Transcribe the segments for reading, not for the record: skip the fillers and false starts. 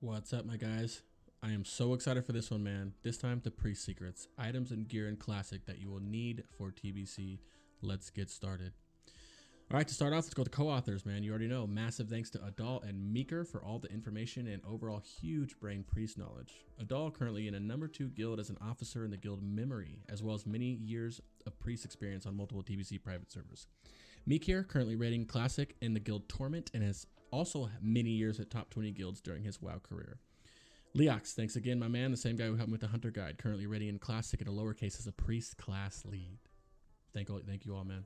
What's up, my guys? I am so excited for this one, man. This time, the Priest Secrets, items and gear in Classic that you will need for TBC. Let's get started. All right, to start off, let's go to co-authors, man. You already know. Massive thanks to Adal and Meeker for all the information and overall huge brain priest knowledge. Adal currently in a #2 guild as an officer in the guild Memory, as well as many years of priest experience on multiple TBC private servers. Meeker currently rating Classic in the guild Torment and has also many years at top 20 guilds during his WoW career. Leox, thanks again, my man. The same guy who helped me with the Hunter Guide, currently rating in Classic at a lowercase as a priest class lead. Thank you all, man.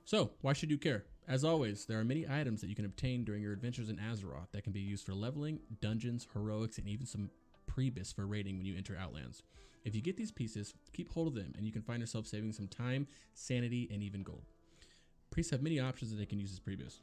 So, why should you care? As always, there are many items that you can obtain during your adventures in Azeroth that can be used for leveling, dungeons, heroics, and even some Pre-BiS for raiding when you enter Outlands. If you get these pieces, keep hold of them, and you can find yourself saving some time, sanity, and even gold. Priests have many options that they can use as Pre-BiS.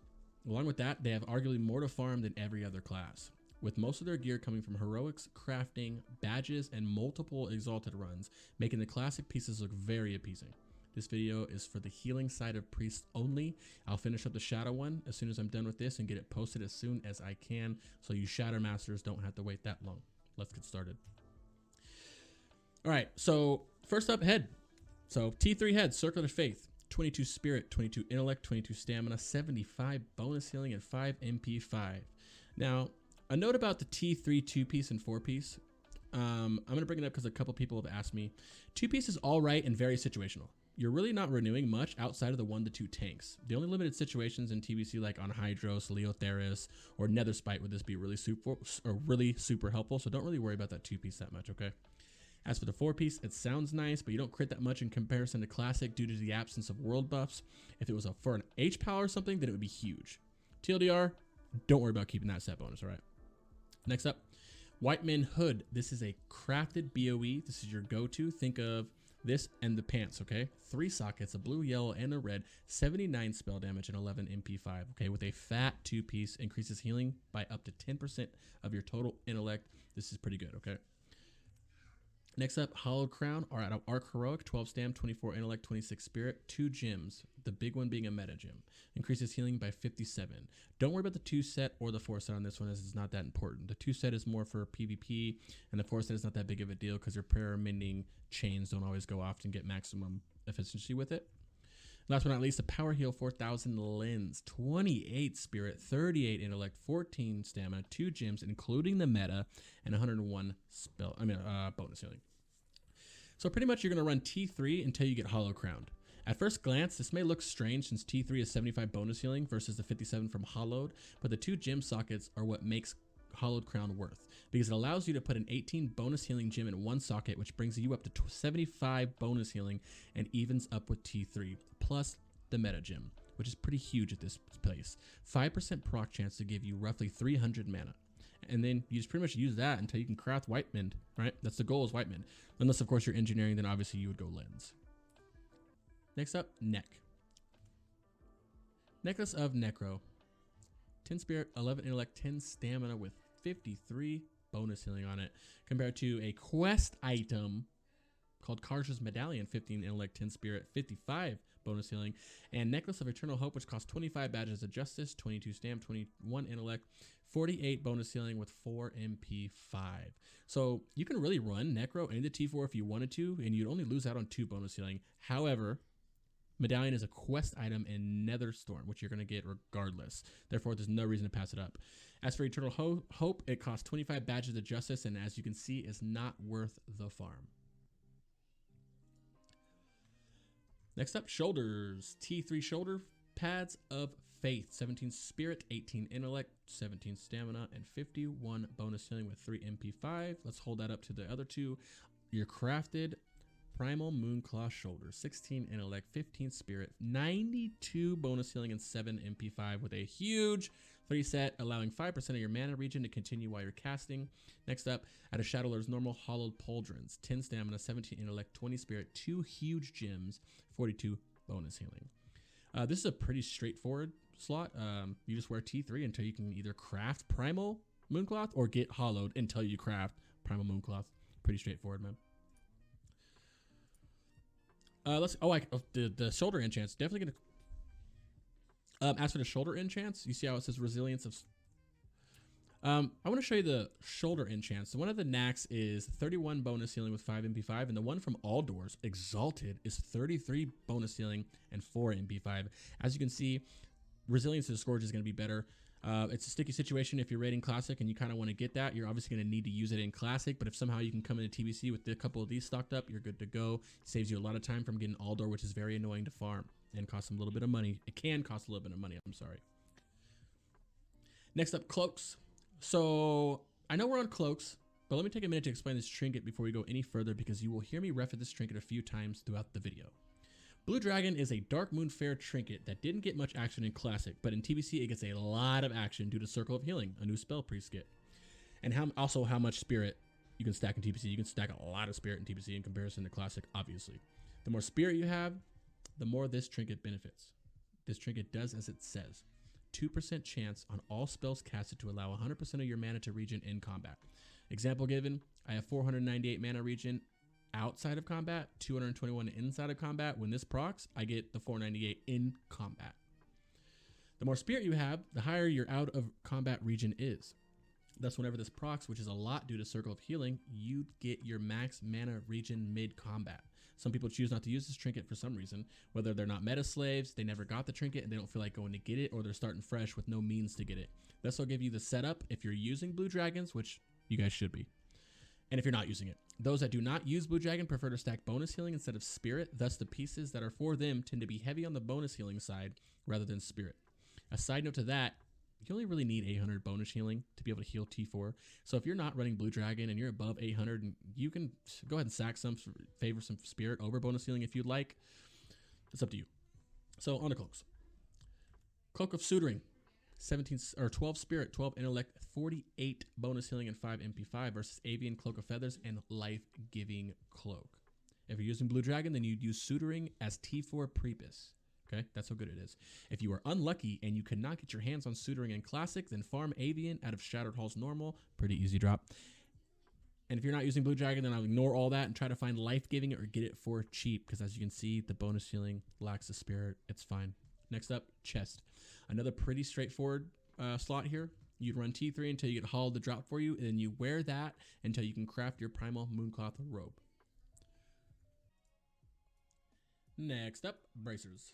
Along with that, they have arguably more to farm than every other class, with most of their gear coming from heroics, crafting, badges, and multiple exalted runs, making the classic pieces look very appeasing. This video is for the healing side of priests only. I'll finish up the shadow one as soon as I'm done with this and get it posted as soon as I can, so you shadow masters don't have to wait that long. Let's get started. All right, so first up, head. So T3 head, Circular Faith, 22 Spirit, 22 Intellect, 22 Stamina, 75 bonus healing, and 5 MP5. Now, a note about the T3 2-piece and 4-piece. I'm going to bring it up because a couple people have asked me. 2-piece is all right and very situational. You're really not renewing much outside of the 1 to 2 tanks. The only limited situations in TBC, like on Hydros, Leotheris, or Netherspite, would this be really super helpful. So don't really worry about that 2-piece that much, okay? As for the 4-piece, it sounds nice, but you don't crit that much in comparison to Classic due to the absence of world buffs. If it was for an H-Power or something, then it would be huge. TLDR, don't worry about keeping that set bonus, all right? Next up, Whiteman Hood. This is a crafted BOE. This is your go-to. Think of this and the pants, okay? 3 sockets, a blue, yellow, and a red, 79 spell damage, and 11 MP5, okay? With a fat 2-piece, increases healing by up to 10% of your total intellect. This is pretty good, okay? Next up, Hollowed Crown, or at Arc Heroic, 12 Stam, 24 Intellect, 26 Spirit, 2 gems, the big one being a meta gem. Increases healing by 57. Don't worry about the 2 set or the 4 set on this one, as it's not that important. The 2 set is more for PvP, and the 4 set is not that big of a deal because your prayer mending chains don't always go off and get maximum efficiency with it. Last but not least, the Power Heal 4000 Lens, 28 Spirit, 38 Intellect, 14 Stamina, 2 gems, including the meta, and 101 bonus healing. So pretty much you're going to run T3 until you get Hollow Crowned. At first glance, this may look strange since T3 is 75 bonus healing versus the 57 from Hollowed, but the 2 gem sockets are what makes Hollowed Crown worth, because it allows you to put an 18 bonus healing gem in 1 socket, which brings you up to 75 bonus healing and evens up with T3, plus the meta gem, which is pretty huge at this place. 5% proc chance to give you roughly 300 mana. And then you just pretty much use that until you can craft Whitemend, right? That's the goal, is Whitemend. Unless, of course, you're engineering, then obviously you would go Lens. Next up, Neck. Necklace of Necro. 10 Spirit, 11 Intellect, 10 Stamina with 53 bonus healing on it, compared to a quest item called Karja's Medallion, 15 Intellect, 10 Spirit, 55 bonus healing, and Necklace of Eternal Hope, which costs 25 Badges of Justice, 22 Stam, 21 Intellect, 48 bonus healing with 4 MP5. So you can really run Necro into T4 if you wanted to, and you'd only lose out on 2 bonus healing. However, Medallion is a quest item in Netherstorm, which you're going to get regardless. Therefore, there's no reason to pass it up. As for Eternal Hope, it costs 25 Badges of Justice, and as you can see, is not worth the farm. Next up, Shoulders. T3 Shoulder Pads of Faith. 17 Spirit, 18 Intellect, 17 Stamina, and 51 bonus healing with 3 MP5. Let's hold that up to the other 2. Your crafted Primal Moonclaw Shoulder. 16 Intellect, 15 Spirit, 92 bonus healing, and 7 MP5 with a huge 3 set, allowing 5% of your mana regen to continue while you're casting. Next up, at a Shadowlord's Normal, Hollowed Pauldrons. 10 Stamina, 17 Intellect, 20 Spirit, 2 huge gems, 42 bonus healing. This is a pretty straightforward slot. You just wear T3 until you can either craft Primal Mooncloth or get Hollowed until you craft Primal Mooncloth. Pretty straightforward, man. The shoulder enchants definitely gonna. As for the shoulder enchants, you see how it says resilience of I want to show you the shoulder enchants. So one of the knacks is 31 bonus healing with 5 MP5, and the one from All Doors, Exalted, is 33 bonus healing and 4 MP5. As you can see, resilience to the Scourge is going to be better. It's a sticky situation if you're rating Classic and you kind of want to get that. You're obviously going to need to use it in Classic, but if somehow you can come into TBC with a couple of these stocked up, you're good to go. It saves you a lot of time from getting All Door, which is very annoying to farm and costs a little bit of money. It can cost a little bit of money, I'm sorry. Next up, Cloaks. So I know we're on Cloaks, but let me take a minute to explain this trinket before we go any further, because you will hear me refer this trinket a few times throughout the video. Blue Dragon is a Dark Moon Fair trinket that didn't get much action in Classic, but in TBC it gets a lot of action due to Circle of Healing, a new spell priest get. And also how much spirit you can stack in TBC. You can stack a lot of spirit in TBC in comparison to Classic, obviously. The more spirit you have, the more this trinket benefits. This trinket does as it says. 2% chance on all spells casted to allow 100% of your mana to regen in combat. Example given, I have 498 mana regen outside of combat, 221 inside of combat. When this procs, I get the 498 in combat. The more spirit you have, the higher your out of combat regen is. Thus, whenever this procs, which is a lot due to Circle of Healing, you get your max mana regen mid-combat. Some people choose not to use this trinket for some reason, whether they're not meta slaves, they never got the trinket and they don't feel like going to get it, or they're starting fresh with no means to get it. This will give you the setup if you're using Blue Dragons, which you guys should be, and if you're not using it. Those that do not use Blue Dragon prefer to stack bonus healing instead of spirit, thus the pieces that are for them tend to be heavy on the bonus healing side rather than spirit. A side note to that, you only really need 800 bonus healing to be able to heal T4. So if you're not running Blue Dragon and you're above 800, and you can go ahead and sack some, favor some spirit over bonus healing if you'd like. It's up to you. So on to Cloaks. Cloak of Suturing, 12 spirit, 12 intellect, 48 bonus healing, and 5 MP5 versus Avian Cloak of Feathers and Life-Giving Cloak. If you're using Blue Dragon, then you'd use Suturing as T4 Pre-BiS. Okay, that's how good it is. If you are unlucky and you cannot get your hands on Suturing in Classic, then farm Avian out of Shattered Hall's normal. Pretty easy drop. And if you're not using Blue Dragon, then I'll ignore all that and try to find Life-Giving or get it for cheap, because as you can see, the bonus healing lacks the spirit. It's fine. Next up, Chest. Another pretty straightforward slot here. You'd run T3 until you get Hall to drop for you, and then you wear that until you can craft your Primal Mooncloth robe. Next up, Bracers.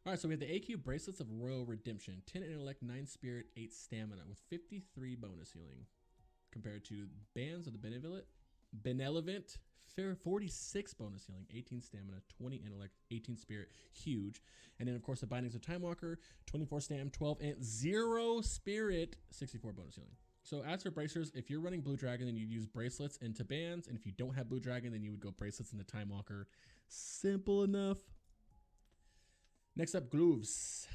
All right, so we have the AQ Bracelets of Royal Redemption. 10 intellect, 9 spirit, 8 stamina with 53 bonus healing. Compared to Bands of the Benevolent, 46 bonus healing, 18 stamina, 20 intellect, 18 spirit, huge. And then of course the Bindings of Time Walker, 24 stam, 12 int, 0 spirit, 64 bonus healing. So as for Bracers, if you're running Blue Dragon, then you use Bracelets into Bands, and if you don't have Blue Dragon, then you would go Bracelets into Time Walker. Simple enough. Next up, Gloves.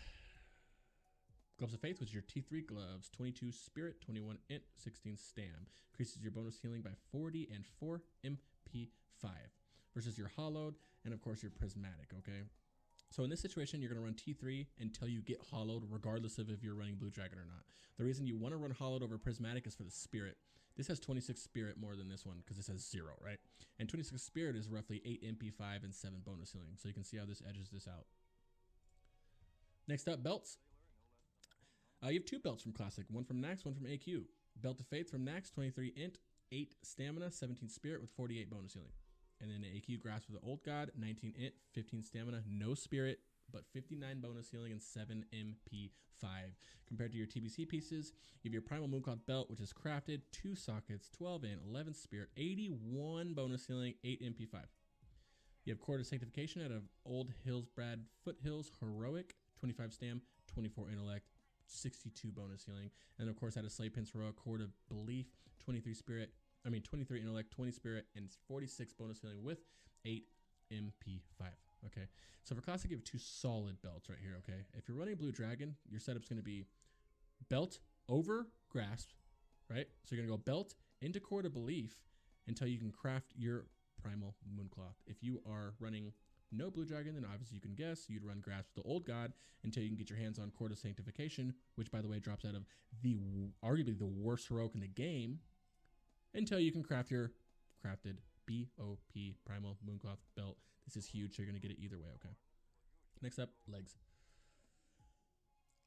Gloves of Faith, which is your T3 gloves. 22 spirit, 21 int, 16 stam. Increases your bonus healing by 40 and 4 MP5. Versus your Hollowed and of course your Prismatic, okay? So in this situation, you're going to run T3 until you get Hollowed, regardless of if you're running Blue Dragon or not. The reason you want to run Hollowed over Prismatic is for the spirit. This has 26 spirit more than this one because this has 0, right? And 26 spirit is roughly 8 MP5 and 7 bonus healing. So you can see how this edges this out. Next up, belts. You have 2 belts from Classic, one from Nax, one from AQ. Belt of Faith from Nax, 23 int, 8 stamina, 17 spirit with 48 bonus healing. And then the AQ Grasp of the Old God, 19 int, 15 stamina, no spirit, but 59 bonus healing and 7 MP5. Compared to your TBC pieces, you have your Primal Mooncloth belt, which is crafted, 2 sockets, 12 int, 11 spirit, 81 bonus healing, 8 MP5. You have Cord of Sanctification out of Old Hillsbrad Foothills Heroic, 25 stam, 24 intellect, 62 bonus healing. And of course, out of Slave Pins Heroic Cord of Belief, 23 intellect, 20 spirit, and 46 bonus healing with 8 MP5. Okay, so for Classic, you have 2 solid belts right here. Okay, if you're running Blue Dragon, your setup's going to be belt over Grasp, right? So you're going to go belt into Cord of Belief until you can craft your Primal Mooncloth. If you are running no Blue Dragon, then obviously you can guess you'd run Grasp of the Old God until you can get your hands on Cord of Sanctification, which by the way drops out of the arguably the worst heroic in the game, until you can craft your crafted BOP Primal Mooncloth belt. This is huge, so you're going to get it either way, okay? Next up, legs.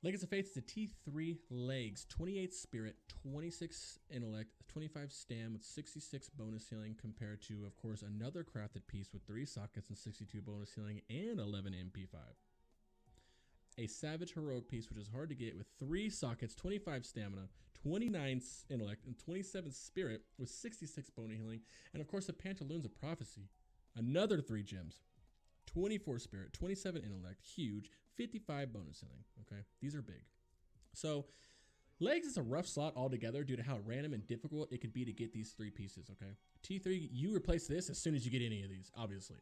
Legacy of Faith is a T3 legs, 28 spirit, 26 intellect, 25 stam with 66 bonus healing compared to, of course, another crafted piece with 3 sockets and 62 bonus healing and 11 MP5. A savage heroic piece, which is hard to get, with 3 sockets, 25 stamina, 29 intellect, and 27 spirit with 66 bonus healing, and of course the Pantaloons of Prophecy. Another 3 gems. 24 spirit, 27 intellect, huge, 55 bonus healing. Okay, these are big. So legs is a rough slot altogether due to how random and difficult it could be to get these 3 pieces. Okay, T3, you replace this as soon as you get any of these, obviously.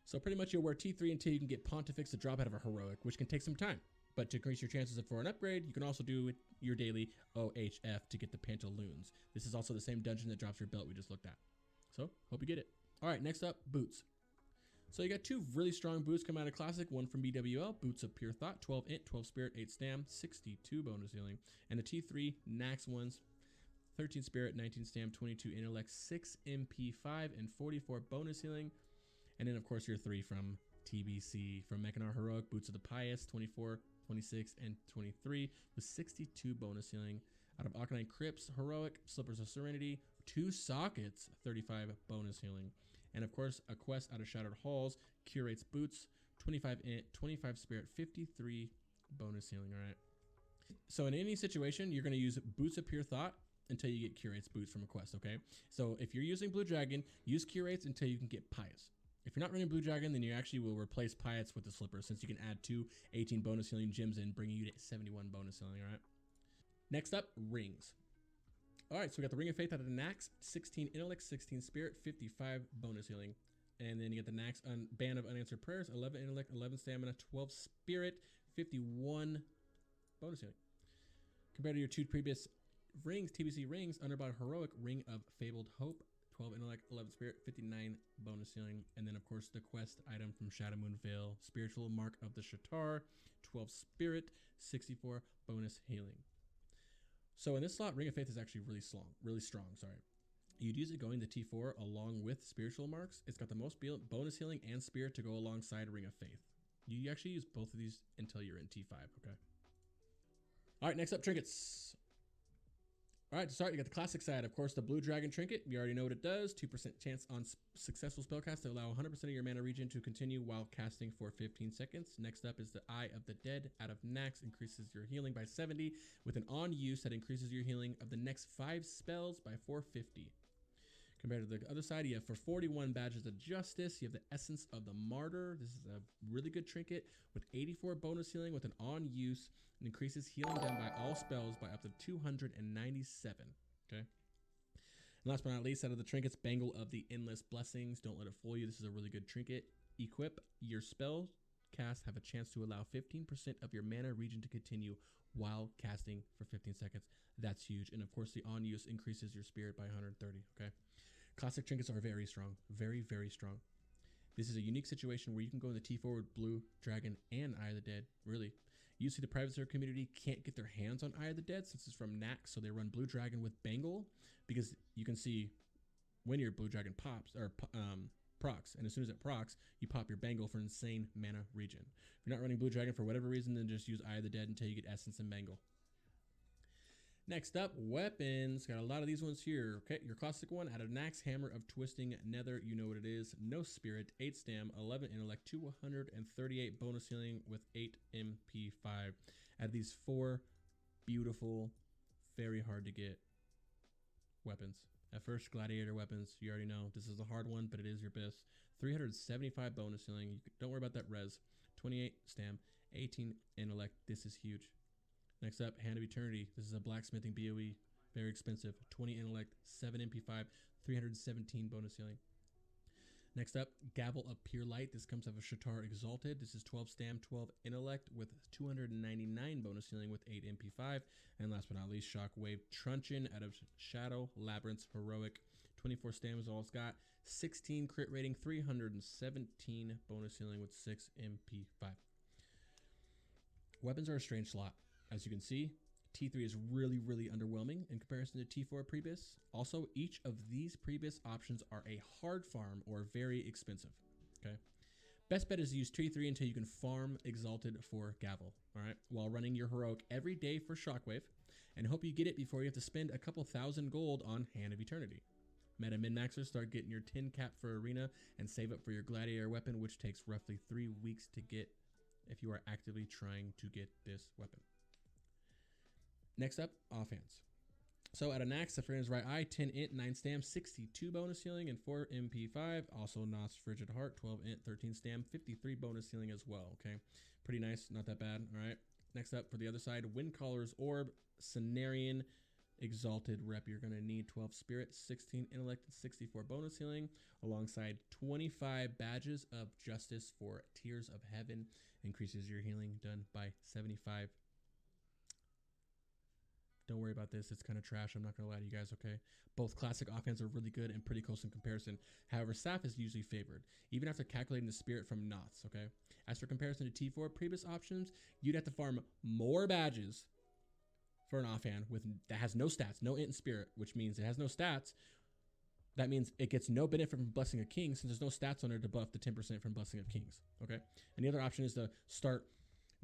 So pretty much you'll wear T3 until you can get Pontifex to drop out of a heroic, which can take some time. But to increase your chances for an upgrade, you can also do your daily OHF to get the Pantaloons. This is also the same dungeon that drops your belt we just looked at. So hope you get it. All right, next up, boots. So you got 2 really strong boots come out of Classic, one from BWL, Boots of Pure Thought, 12 int, 12 spirit, 8 stam, 62 bonus healing, and the T3 Nax ones, 13 spirit, 19 stam, 22 intellect, 6 MP5, and 44 bonus healing. And then of course your 3 from TBC, from Mechanar Heroic, Boots of the Pious, 24, 26, and 23 with 62 bonus healing. Out of Aconite Crypts Heroic, Slippers of Serenity, 2 sockets, 35 bonus healing. And of course, a quest out of Shattered Halls, Curates Boots, 25 int, 25 spirit, 53 bonus healing. All right. So in any situation, you're going to use Boots of Pure Thought until you get Curates Boots from a quest. Okay. So if you're using Blue Dragon, use Curates until you can get Pious. If you're not running Blue Dragon, then you actually will replace Pious with the Slippers, since you can add 2 18 bonus healing gems in, bringing you to 71 bonus healing. All right. Next up, rings. All right, so we got the Ring of Faith out of the Nax, 16 intellect, 16 spirit, 55 bonus healing. And then you get the Nax Band of Unanswered Prayers, 11 intellect, 11 stamina, 12 spirit, 51 bonus healing. Compared to your 2 previous rings, TBC rings, Underbought Heroic, Ring of Fabled Hope, 12 intellect, 11 spirit, 59 bonus healing. And then, of course, the quest item from Shadow Moon Veil, Spiritual Mark of the Shatar, 12 spirit, 64 bonus healing. So in this slot, Ring of Faith is actually really strong. Sorry. You'd use it going to T4 along with Spiritual Marks. It's got the most bonus healing and spirit to go alongside Ring of Faith. You actually use both of these until you're in T5, okay? All right, next up, Trinkets. All right, to start, you got the classic side. Of course, the Blue Dragon Trinket. You already know what it does. 2% chance on successful spellcast to allow 100% of your mana regen to continue while casting for 15 seconds. Next up is the Eye of the Dead. Out of Nax, increases your healing by 70 with an on use that increases your healing of the next 5 spells by 450. Compared to the other side, you have for 41 Badges of Justice, you have the Essence of the Martyr. This is a really good trinket with 84 bonus healing with an on use and increases healing done by all spells by up to 297. Okay. And last but not least, out of the trinkets, Bangle of the Endless Blessings. Don't let it fool you. This is a really good trinket. Equip your spell cast have a chance to allow 15% of your mana regen to continue while casting for 15 seconds. That's huge. And of course, the on use increases your spirit by 130. Okay. Classic trinkets are very strong. Very, very strong. This is a unique situation where you can go in the T4 with Blue Dragon and Eye of the Dead. Really. Usually the private server community can't get their hands on Eye of the Dead since it's from Nax, so they run Blue Dragon with Bangle because you can see when your Blue Dragon pops or procs, and as soon as it procs, you pop your Bangle for insane mana regen. If you're not running Blue Dragon for whatever reason, then just use Eye of the Dead until you get Essence and Bangle. Next up, weapons. Got a lot of these ones here. Okay, your classic one out of Nax, Hammer of Twisting Nether. You know what it is. No spirit, 8 stam, 11 intellect, 238 bonus healing with 8 MP5. Out of these 4 beautiful, very hard to get weapons. At first, gladiator weapons. You already know this is a hard one, but it is your best. 375 bonus healing. Don't worry about that res. 28 stam, 18 intellect. This is huge. Next up, Hand of Eternity. This is a blacksmithing BOE. Very expensive. 20 intellect, 7 MP5, 317 bonus healing. Next up, Gavel of Pure Light. This comes out of Shatar Exalted. This is 12 stam, 12 intellect with 299 bonus healing with 8 MP5. And last but not least, Shockwave Truncheon out of Shadow Labyrinth's Heroic. 24 stam is all it's got. 16 crit rating, 317 bonus healing with 6 MP5. Weapons are a strange slot. As you can see, T3 is really, really underwhelming in comparison to T4 Pre-BiS. Also, each of these Pre-BiS options are a hard farm or very expensive, okay? Best bet is to use T3 until you can farm Exalted for Gavel, all right? While running your Heroic every day for Shockwave, and hope you get it before you have to spend a couple thousand gold on Hand of Eternity. Meta min-maxers, start getting your 10 cap for Arena and save up for your Gladiator weapon, which takes roughly 3 weeks to get if you are actively trying to get this weapon. Next up, Offhands. So at a Nax, the Friend's Right Eye, 10 int, 9 stam, 62 bonus healing, and 4 MP5. Also Nos Frigid Heart, 12 int, 13 stam, 53 bonus healing as well, okay? Pretty nice, not that bad, all right? Next up, for the other side, Windcaller's Orb, Cenarian, Exalted Rep. You're going to need 12 Spirit, 16 Intellect, and 64 bonus healing, alongside 25 Badges of Justice for Tears of Heaven. Increases your healing done by 75. Don't worry about this. It's kind of trash. I'm not going to lie to you guys, okay? Both classic Offhands are really good and pretty close in comparison. However, Saf is usually favored, even after calculating the spirit from knots, okay? As for comparison to T4 Pre-BiS options, you'd have to farm more badges for an Offhand that has no stats, no int and spirit, which means it has no stats. That means it gets no benefit from Blessing of Kings since there's no stats on it to buff the 10% from Blessing of Kings, okay? And the other option is to start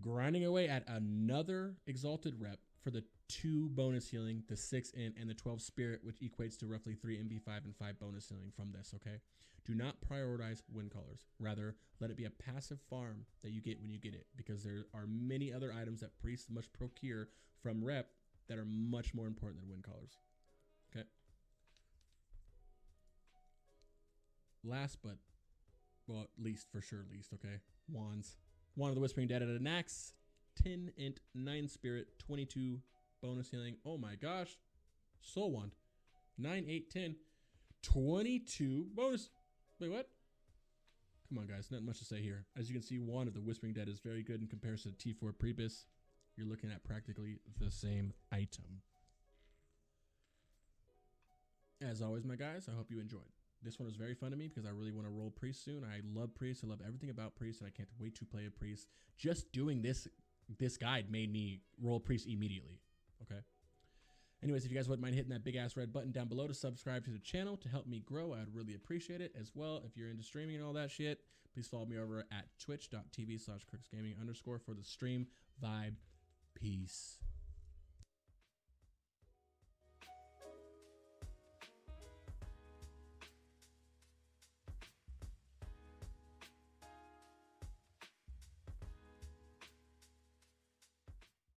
grinding away at another Exalted Rep for the 2 bonus healing, the 6 int, and the 12 spirit, which equates to roughly 3 MB5 and 5 bonus healing from this, okay? Do not prioritize Wind Colors. Rather, let it be a passive farm that you get when you get it, because there are many other items that priests must procure from rep that are much more important than Wind Colors, okay? Last but, well, least, for sure least, okay? Wands. Wand of the Whispering Dead at a Nax, 10 int, 9 spirit, 22 bonus healing. Oh my gosh. Soul Wand. 9, 8, 10, 22 bonus. Wait, what? Come on, guys. Not much to say here. As you can see, Wand of the Whispering Dead is very good in comparison to T4 Pre-BiS. You're looking at practically the same item. As always, my guys, I hope you enjoyed. This one was very fun to me because I really want to roll Priest soon. I love Priest. I love everything about Priest, and I can't wait to play a Priest. Just doing this guide made me roll Priest immediately. Okay. Anyways, if you guys wouldn't mind hitting that big ass red button down below to subscribe to the channel to help me grow, I'd really appreciate it. As well, if you're into streaming and all that shit, please follow me over at twitch.tv/crooksgaming_ for the stream vibe. Peace.